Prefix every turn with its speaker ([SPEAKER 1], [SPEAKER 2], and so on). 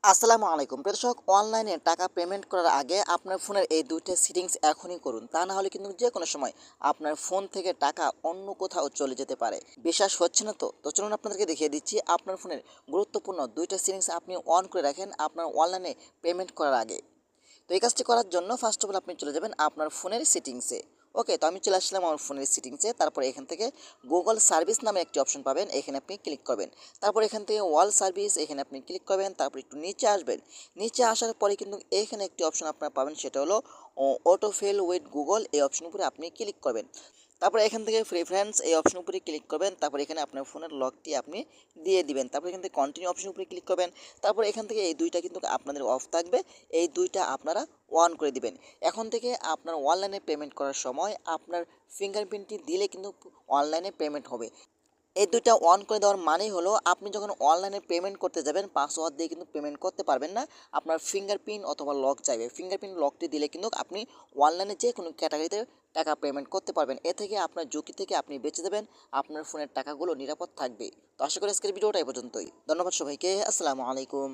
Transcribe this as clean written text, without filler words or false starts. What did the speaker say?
[SPEAKER 1] আসসালামু আলাইকুম প্রিয় দর্শক, অনলাইনে টাকা পেমেন্ট করার আগে আপনার ফোনের এই দুইটা সেটিংস এখনই করুন, তা না হলে কিন্তু যে কোনো সময় আপনার ফোন থেকে টাকা অন্য কোথাও চলে যেতে পারে। বিশ্বাস হচ্ছে না? তো চলুন আপনাদেরকে দেখিয়ে দিচ্ছি। আপনার ফোনের গুরুত্বপূর্ণ দুইটা সেটিংস আপনি অন করে রাখেন আপনার অনলাইনে পেমেন্ট করার আগে। তো এই কাজটি করার জন্য ফার্স্ট অফ অল আপনি চলে যাবেন আপনার ফোনের সেটিংসে। ওকে, তো আমি চলে আসলাম আমার ফোনের সেটিংসে। তারপর এখান থেকে গুগল সার্ভিস নামে একটি অপশন পাবেন, এখানে আপনি ক্লিক করবেন। তারপর এখান থেকে ওয়াল সার্ভিস, এখানে আপনি ক্লিক করবেন। তারপর একটু নিচে আসবেন। নিচে আসার পরে কিন্তু এখানে একটি অপশন আপনারা পাবেন, সেটা হলো অটোফিল উইথ গুগল। এই অপশন উপরে আপনি ক্লিক করবেন। তারপর এখান থেকে প্রেফারেন্স এই অপশন উপরে ক্লিক করবেন। তারপর এখানে আপনার ফোনের লকটি আপনি দিয়ে দিবেন। তারপর এখান থেকে কন্টিনিউ অপশন উপরে ক্লিক করবেন। তারপর এখান থেকে এই দুইটা কিন্তু আপনাদের অফ থাকবে, এই দুইটা আপনারা অন করে দিবেন। এখন থেকে আপনার অনলাইনে পেমেন্ট করার সময় আপনার ফিঙ্গারপ্রিন্টটি দিলে কিন্তু অনলাইনে পেমেন্ট হবে। এই দুইটা অন করে দেওয়ার মানেই হলো আপনি যখন অনলাইনে পেমেন্ট করতে যাবেন পাসওয়ার্ড দিয়ে কিন্তু পেমেন্ট করতে পারবেন না। আপনার ফিঙ্গারপ্রিন্ট অথবা লক চাইবে। ফিঙ্গারপ্রিন্ট লকটি দিলে কিন্তু আপনি অনলাইনে যে কোনো ক্যাটাগরিতে টাকা পেমেন্ট করতে পারবেন। এ থেকে আপনার ঝুঁকি থেকে আপনি বেঁচে যাবেন, আপনার ফোনের টাকাগুলো নিরাপদ থাকবে। তো আশা করি আজকের ভিডিওটা এই পর্যন্তই। ধন্যবাদ সবাইকে। আসসালামু আলাইকুম।